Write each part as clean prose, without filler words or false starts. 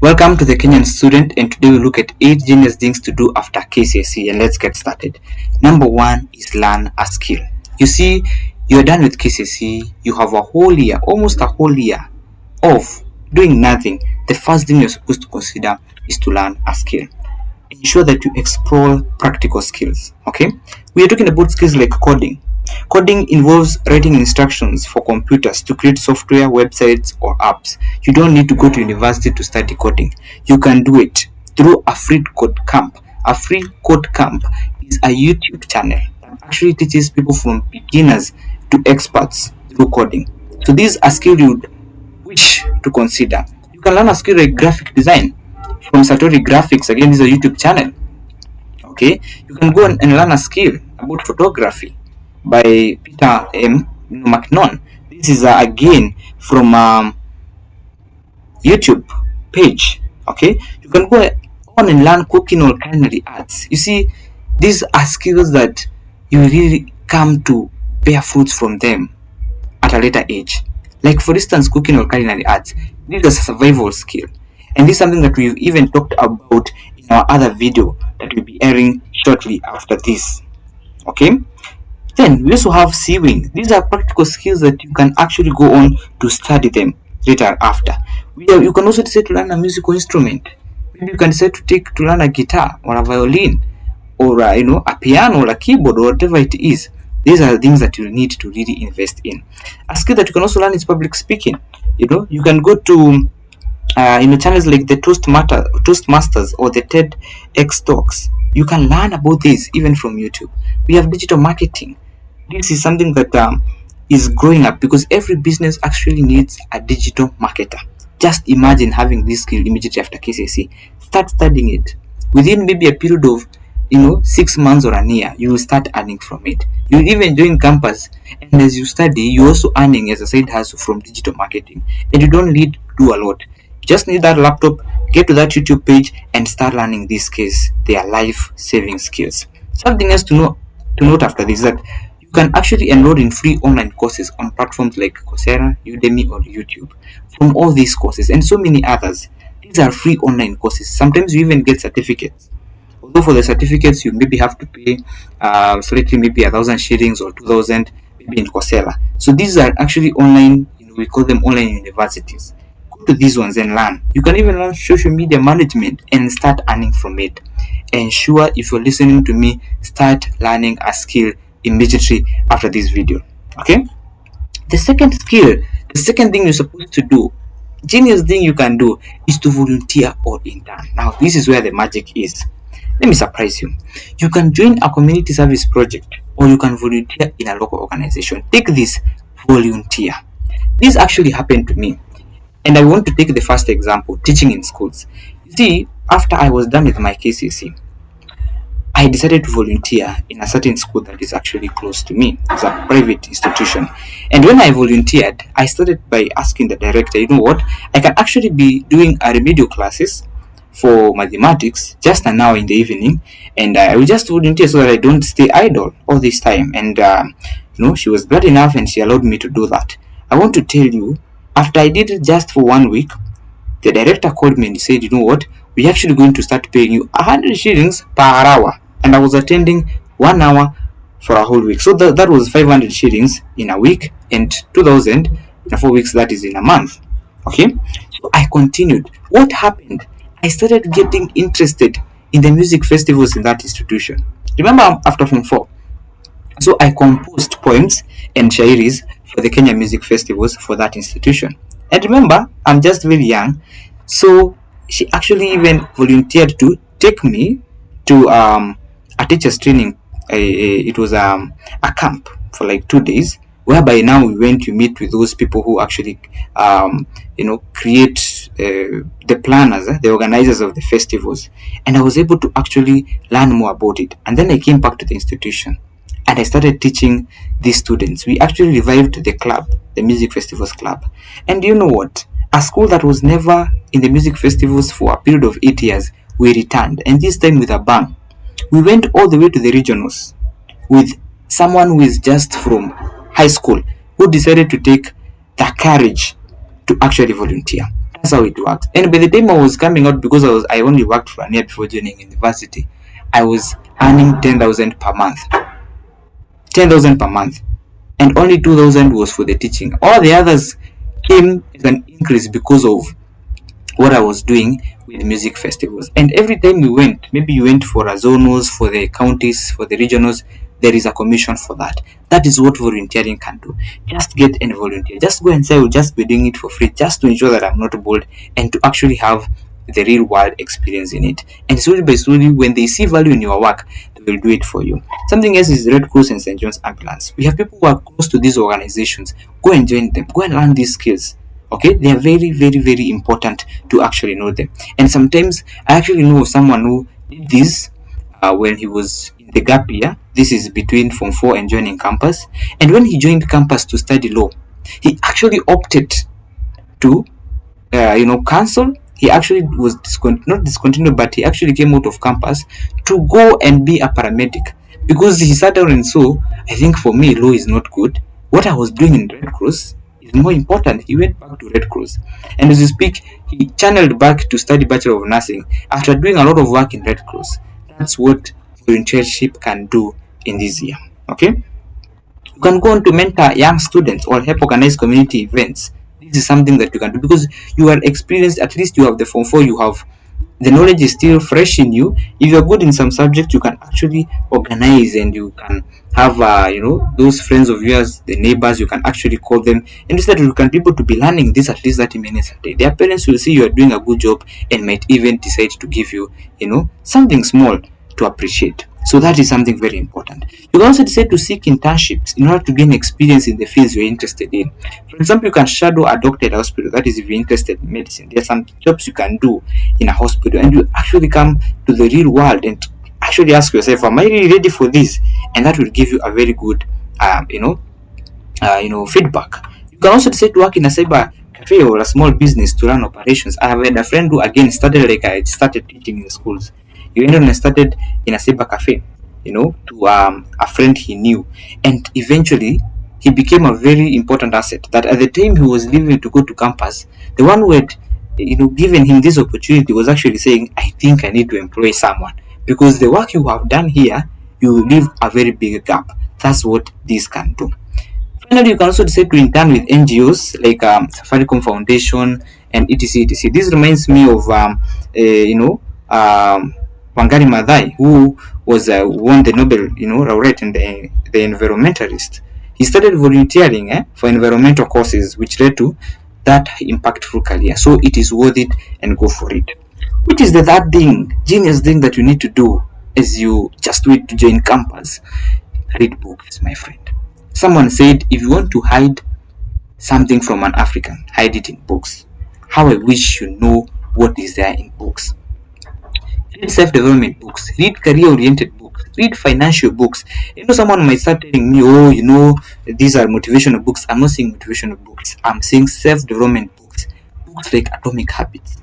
Welcome to the Kenyan Student, and today we look at 8 genius things to do after KCSE, and let's get started. Number 1 is learn a skill. You see, you're done with KCSE, you have a whole year, almost a whole year of doing nothing. The first thing you're supposed to consider is to learn a skill. Ensure that you explore practical skills. Okay, we are talking about skills like coding. Coding involves writing instructions for computers to create software, websites, or apps. You don't need to go to university to study coding. You can do it through a free code camp. A free code camp is a YouTube channel that actually teaches people from beginners to experts through coding. So these are skills you would wish to consider. You can learn a skill like graphic design from Satori Graphics. Again, this is a YouTube channel. Okay, you can go and learn a skill about photography by Peter M. McNaughton. This is again from YouTube page. Okay, you can go on and learn cooking or culinary arts. You see, these are skills that you really come to bear fruits from them at a later age. Like for instance, cooking or culinary arts. This is a survival skill, and this is something that we've even talked about in our other video that will be airing shortly after this. Okay. Then we also have sewing. These are practical skills that you can actually go on to study them later after. You can also decide to learn a musical instrument. Maybe you can decide to learn a guitar or a violin or a piano or a keyboard or whatever it is. These are things that you need to really invest in. A skill that you can also learn is public speaking. You can go to channels like the Toastmasters or the TEDx Talks. You can learn about this even from YouTube. We have digital marketing. This is something that is growing up because every business actually needs a digital marketer. Just imagine having this skill immediately after KCSE. Start studying it. Within maybe a period of 6 months or a year, you will start earning from it. You will even join campus, and as you study, you also earning as a side hustle from digital marketing. And you don't need to do a lot. You just need that laptop, get to that YouTube page, and start learning these skills. They are life-saving skills. Something else to note after this is that you can actually enroll in free online courses on platforms like Coursera, Udemy, or YouTube. From all these courses and so many others, these are free online courses. Sometimes you even get certificates. Although for the certificates you maybe have to pay slightly, maybe 1,000 shillings or 2,000, maybe in Coursera. So these are actually online. We call them online universities. Go to these ones and learn. You can even learn social media management and start earning from it. Ensure, if you're listening to me, start learning a skill immediately after this video. Okay, the second thing you're supposed to do, genius thing you can do, is to volunteer or intern. Now this is where the magic is. Let me surprise you. You can join a community service project or you can volunteer in a local organization. Take this, volunteer. This actually happened to me, and I want to take the first example, teaching in schools. You see, after I was done with my KCSE, I decided to volunteer in a certain school that is actually close to me. It's a private institution. And when I volunteered, I started by asking the director, you know what, I can actually be doing a remedial classes for mathematics just an hour in the evening, and I will just volunteer so that I don't stay idle all this time. And she was glad enough and she allowed me to do that. I want to tell you, after I did it just for 1 week, the director called me and he said, you know what, we're actually going to start paying you 100 shillings per hour. And I was attending 1 hour for a whole week. So that was 500 shillings in a week and 2,000 in 4 weeks, that is in a month. Okay, so I continued. What happened? I started getting interested in the music festivals in that institution. Remember, after Form 4, so I composed poems and shairis for the Kenya music festivals for that institution. And remember, I'm just very young, so she actually even volunteered to take me to a teacher's training. It was a camp for like 2 days, whereby now we went to meet with those people who actually create the planners, the organizers of the festivals, and I was able to actually learn more about it. And then I came back to the institution and I started teaching these students. We actually revived the club, the music festivals club. And you know what, a school that was never in the music festivals for a period of 8 years, we returned, and this time with a bang. We went all the way to the regionals with someone who is just from high school, who decided to take the courage to actually volunteer. That's how it works. And by the time I was coming out, because I only worked for a year before joining university, I was earning 10,000 per month. 10,000 per month. And only 2,000 was for the teaching. All the others came as an increase because of what I was doing with music festivals. And every time we went, maybe you went for a zonals, for the counties, for the regionals, there is a commission for that. That is what volunteering can do. Just get and volunteer. Just go and say, I will just be doing it for free, just to ensure that I'm not bored and to actually have the real world experience in it. And slowly by slowly, when they see value in your work, they will do it for you. Something else is Red Cross and St. John's Ambulance. We have people who are close to these organizations. Go and join them. Go and learn these skills. Okay, they are very, very, very important to actually know them. And sometimes I actually know someone who did this when he was in the gap year. This is between Form 4 and joining campus. And when he joined campus to study law, he actually opted to cancel. He actually was not discontinued, but he actually came out of campus to go and be a paramedic, because he sat down and saw, I think for me, law is not good. What I was doing in Red Cross is more important. He went back to Red Cross, and as you speak, he channeled back to study Bachelor of Nursing after doing a lot of work in Red Cross. That's what volunteership can do in this year. Okay. You can go on to mentor young students or help organize community events. This is something that you can do because you are experienced. At least you have the Form 4, you have the knowledge is still fresh in you. If you're good in some subject, you can actually organize and you can have those friends of yours, the neighbors, you can actually call them, and instead you can people to be learning this at least 30 minutes a day. Their parents will see you are doing a good job and might even decide to give you something small to appreciate. So that is something very important. You can also decide to seek internships in order to gain experience in the fields you're interested in. For example, you can shadow a doctor at a hospital. That is, if you're interested in medicine, there are some jobs you can do in a hospital, and you actually come to the real world and actually ask yourself, am I really ready for this? And that will give you a very good, feedback. You can also decide to work in a cyber cafe or a small business to run operations. I have had a friend who again started like I started teaching in the schools. He went on and started in a cyber cafe, to a friend he knew, and eventually he became a very important asset. That at the time he was leaving to go to campus, the one who had given him this opportunity was actually saying, I think I need to employ someone, because the work you have done here, you will leave a very big gap. That's what this can do. Finally, you can also decide to intern with NGOs like Safaricom Foundation and etc. This reminds me of Wangari Maathai, who was won the Nobel laureate and the environmentalist. He started volunteering for environmental causes, which led to that impactful career. So it is worth it, and go for it. Which is the third thing, genius thing that you need to do as you just wait to join campus? Read books, my friend. Someone said, if you want to hide something from an African, hide it in books. How I wish you know what is there in books. Read self-development books, read career-oriented books, read financial books. Someone might start telling me, these are motivational books. I'm not saying motivational books. I'm saying self-development books. Books like Atomic Habits.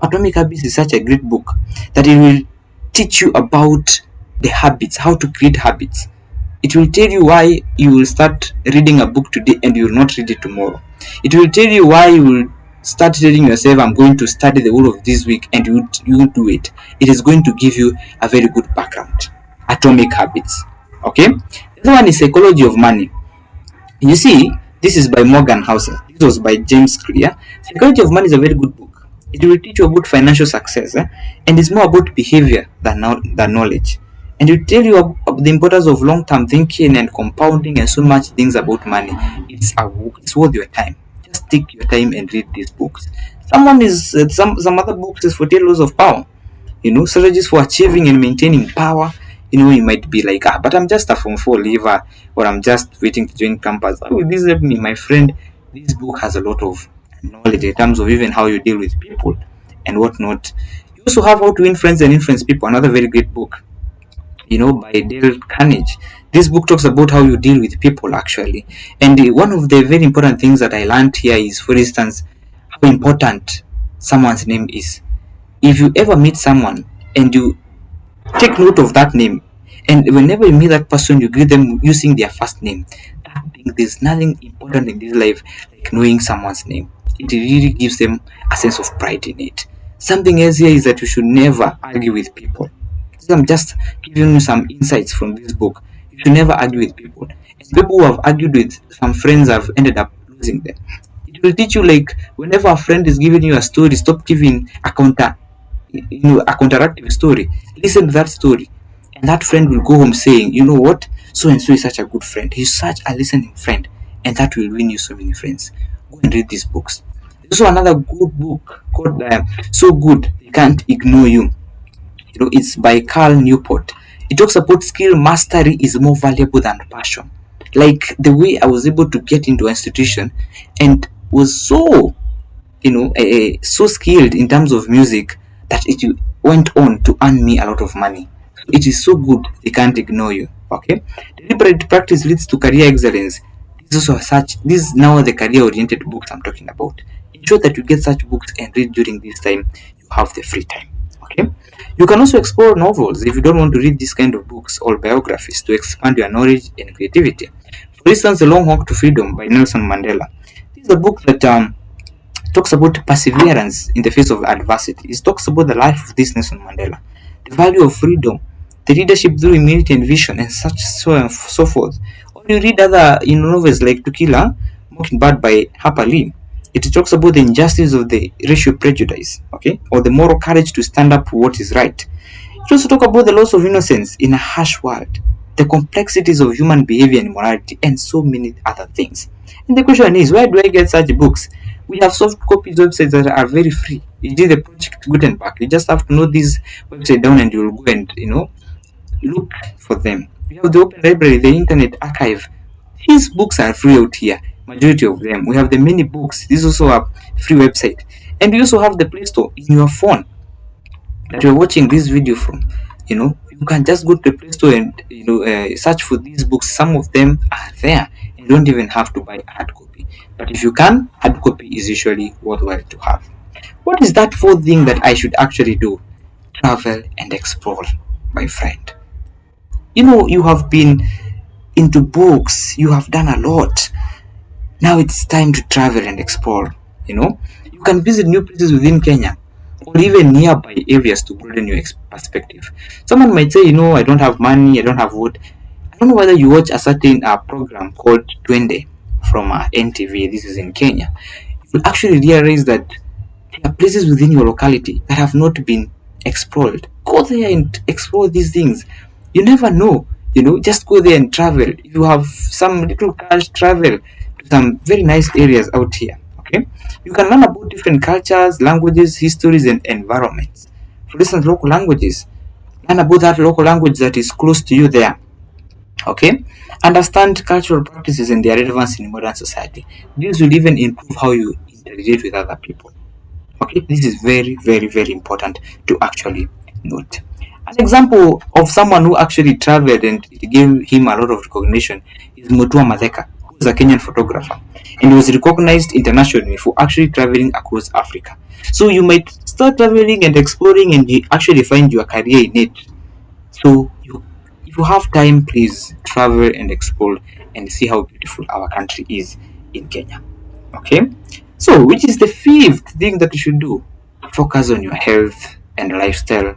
Atomic Habits is such a great book that it will teach you about the habits, how to create habits. It will tell you why you will start reading a book today and you will not read it tomorrow. It will tell you why you will start telling yourself, I'm going to study the whole of this week, and you do it. It is going to give you a very good background. Atomic Habits. Okay? The other one is Psychology of Money. You see, this is by Morgan Housel. This was by James Clear. Psychology of Money is a very good book. It will teach you about financial success, and it's more about behavior than knowledge. And it will tell you about the importance of long-term thinking and compounding and so much things about money. It's worth your time. Just take your time and read these books. Some other books is for 10 laws of power. Strategies for achieving and maintaining power. You might be like, but I'm just a Form 4 leaver, or I'm just waiting to join campus. How will this help me? My friend, this book has a lot of knowledge in terms of even how you deal with people and whatnot. You also have How to Win Friends and Influence People, another very great book, by Dale Carnegie. This book talks about how you deal with people actually. And one of the very important things that I learned here is, for instance, how important someone's name is. If you ever meet someone and you take note of that name, and whenever you meet that person, you greet them using their first name. There's nothing important in this life like knowing someone's name. it really gives them a sense of pride in it. Something else here is that you should never argue with people. I'm just giving you some insights from this book. You should never argue with people. And people who have argued with some friends have ended up losing them. It will teach you, like, whenever a friend is giving you a story, stop giving a counteractive story. Listen to that story, and that friend will go home saying, you know what, so and so is such a good friend. He's such a listening friend, and that will win you so many friends. Go and read these books. There's also another good book called So Good They Can't Ignore You. It's by Carl Newport. It talks about skill mastery is more valuable than passion. Like the way I was able to get into an institution and was so so skilled in terms of music that it went on to earn me a lot of money. It is so good they can't ignore you. Okay, deliberate practice leads to career excellence. This is now the career oriented books I'm talking about. Ensure that you get such books and read during this time you have the free time. Okay, you can also explore novels if you don't want to read this kind of books, or biographies to expand your knowledge and creativity. For instance, The Long Walk to Freedom by Nelson Mandela. This is a book that talks about perseverance in the face of adversity. It talks about the life of this Nelson Mandela, the value of freedom, the leadership through humility and vision, and so forth. Or you read other novels like To Kill a Mockingbird by Harper Lee. It talks about the injustice of the racial prejudice, okay, or the moral courage to stand up for what is right. It also talks about the loss of innocence in a harsh world, the complexities of human behavior and morality, and so many other things. And the question is, where do I get such books? We have soft copies websites that are very free. You did the Project Gutenberg. You just have to know this website down, and you'll go and look for them. We have the Open Library, the Internet Archive. These books are free out here. Majority of them. We have the many books. This is also a free website, and we also have the Play Store in your phone that you're watching this video from. You can just go to the Play Store and search for these books. Some of them are there. You don't even have to buy a hard copy. But if you can, hard copy is usually worthwhile to have. What is that fourth thing that I should actually do? Travel and explore, my friend. You have been into books. You have done a lot. Now it's time to travel and explore. You can visit new places within Kenya, or even nearby areas to broaden your perspective. Someone might say, I don't have money, I don't have wood. I don't know whether you watch a certain program called Twende from NTV. This is in Kenya. You'll actually realize that there are places within your locality that have not been explored. Go there and explore these things. You never know. Just go there and travel. If you have some little cash, travel to some very nice areas out here. Okay, you can learn about different cultures, languages, histories, and environments. For instance, local languages. Learn about that local language that is close to you there. Okay, understand cultural practices and their relevance in modern society. This will even improve how you interrelate with other people. Okay, this is very, very, very important to actually note. An example of someone who actually traveled and it gave him a lot of recognition is Mutua Madeka, who is a Kenyan photographer, and was recognized internationally for actually traveling across Africa. So you might start traveling and exploring, and you actually find your career in it. So if you have time, please travel and explore and see how beautiful our country is in Kenya. Okay, so which is the fifth thing that you should do? Focus on your health and lifestyle,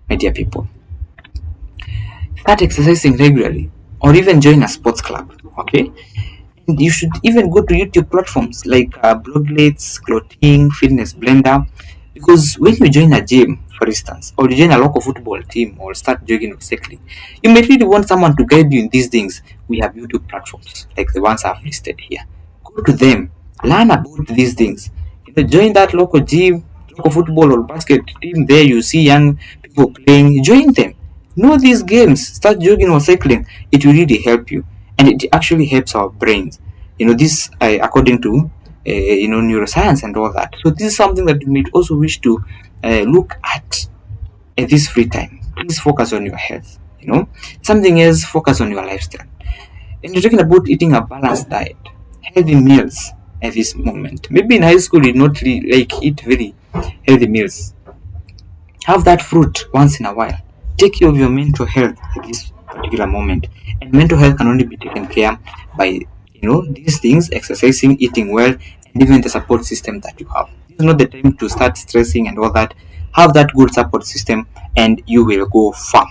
my dear people. Start exercising regularly, or even join a sports club. Okay, and you should even go to YouTube platforms like Bloglets, Clothing, Fitness Blender, because when you join a gym, for instance, or you join a local football team, or start jogging or cycling, you may really want someone to guide you in these things. We have YouTube platforms like the ones I've listed here. Go to them, learn about these things. Join that local gym, local football or basket team. There you see young people playing. Join them. Know these games. Start jogging or cycling. It will really help you, and it actually helps our brains. This according to neuroscience and all that. So this is something that you may also wish to look at this free time. Please focus on your health. Something else. Focus on your lifestyle. And you're talking about eating a balanced diet, healthy meals at this moment. Maybe in high school you did not really eat very healthy meals. Have that fruit once in a while. Take care of your mental health at this particular moment. And mental health can only be taken care by these things: exercising, eating well, and and even the support system that you have. This is not the time to start stressing and all that. Have that good support system and you will go far.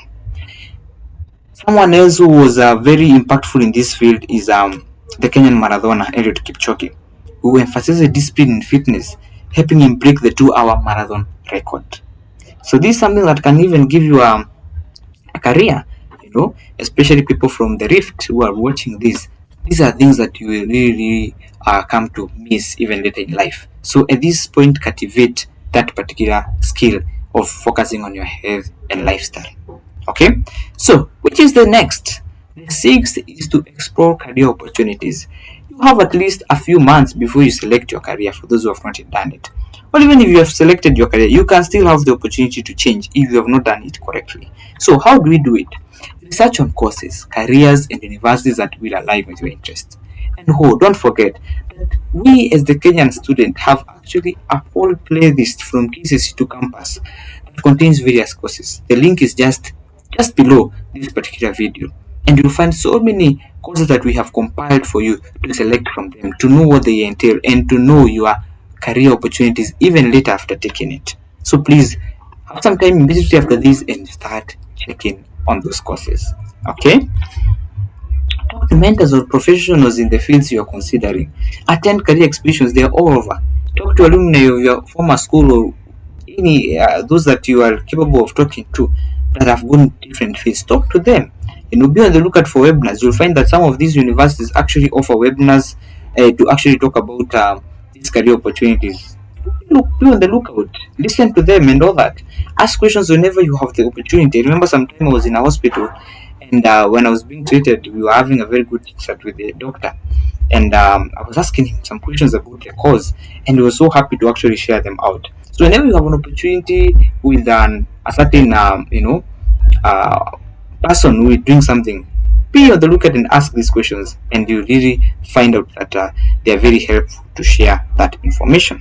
Someone else who was very impactful in this field is the Kenyan marathoner Eliud Kipchoge, who emphasizes discipline in fitness, helping him break the 2-hour marathon record. So this is something that can even give you a career, especially people from the Rift who are watching this. These are things that you will really come to miss even later in life. So at this point, cultivate that particular skill of focusing on your health and lifestyle. Okay, so which is the next? The sixth is to explore career opportunities. You have at least a few months before you select your career for those who have not yet done it. Or even if you have selected your career, you can still have the opportunity to change if you have not done it correctly. So, how do we do it? Research on courses, careers, and universities that will align with your interests. And don't forget that we as the Kenyan student have actually a whole playlist from KCSE to campus that contains various courses. The link is just below this particular video, and you'll find so many courses that we have compiled for you to select from them, to know what they entail and to know your career opportunities even later after taking it. So please have some time immediately after this and start checking on those courses. Okay, talk to mentors or professionals in the fields you are considering. Attend career expeditions, they are all over. Talk to alumni of your former school or any those that you are capable of talking to that have gone different fields. Talk to them. Be on the lookout for webinars. You'll find that some of these universities actually offer webinars to actually talk about these career opportunities. Be on the lookout. Listen to them and all that. Ask questions whenever you have the opportunity. I remember sometime I was in a hospital, and when I was being treated, we were having a very good chat with the doctor, and I was asking him some questions about the cause, and he was so happy to actually share them out. So whenever you have an opportunity with a certain uh, person who is doing something, be on the lookout and ask these questions, and you really find out that they are very helpful to share that information.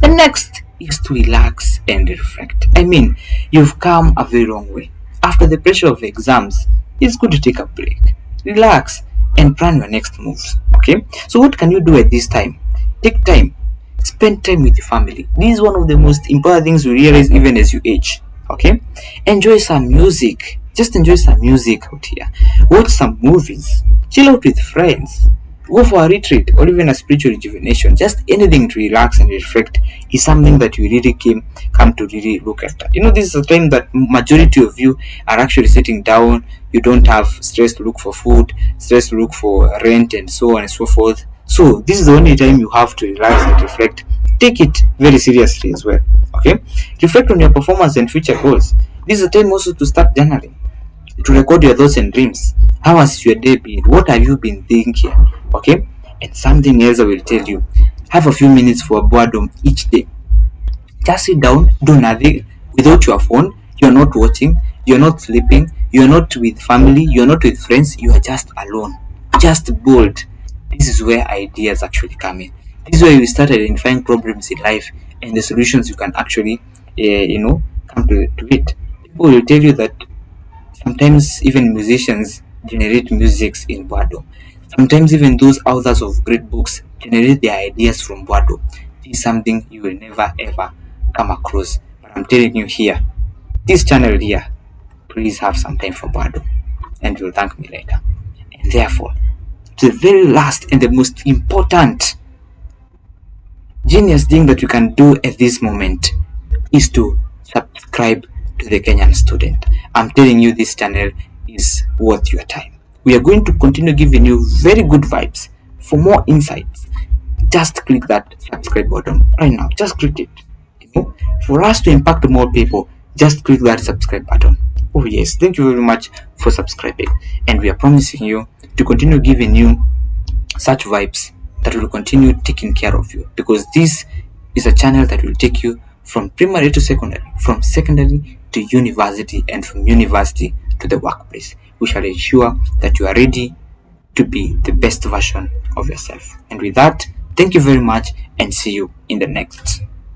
The next is to relax and reflect. I mean, you've come a very long way. After the pressure of exams, it's good to take a break, relax, and plan your next moves. Okay? So, what can you do at this time? Take time, spend time with your family. This is one of the most important things we realize even as you age. Okay? Enjoy some music. Just enjoy some music out here. Watch some movies. Chill out with friends. Go for a retreat or even a spiritual rejuvenation. Just anything to relax and reflect is something that you really come to really look at. This is a time that majority of you are actually sitting down. You don't have stress to look for food, stress to look for rent, and so on and so forth. So this is the only time you have to relax and reflect. Take it very seriously as well. Okay, reflect on your performance and future goals. This is a time also to start journaling, to record your thoughts and dreams. How has your day been? What have you been thinking? Okay, and something else I will tell you: have a few minutes for boredom each day. Just sit down, do nothing without your phone. You're not watching, you're not sleeping, you're not with family, you're not with friends, you are just alone, just bored. This is where ideas actually come in. This is where you start identifying problems in life and the solutions you can actually, come to it. People will tell you that sometimes even musicians generate musics in boredom. Sometimes even those authors of great books generate their ideas from boredom. This is something you will never ever come across. But I'm telling you here, this channel here, please have some time for boredom and you'll thank me later. And therefore, the very last and the most important genius thing that you can do at this moment is to subscribe to the Kenyan Student. I'm telling you, this channel is worth your time. We are going to continue giving you very good vibes. For more insights, just click that subscribe button right now. Just click it. For us to impact more people, just click that subscribe button. Oh yes, thank you very much for subscribing, and we are promising you to continue giving you such vibes that will continue taking care of you, because this is a channel that will take you from primary to secondary, from secondary to university, and from university to the workplace. We shall ensure that you are ready to be the best version of yourself. And with that, thank you very much and see you in the next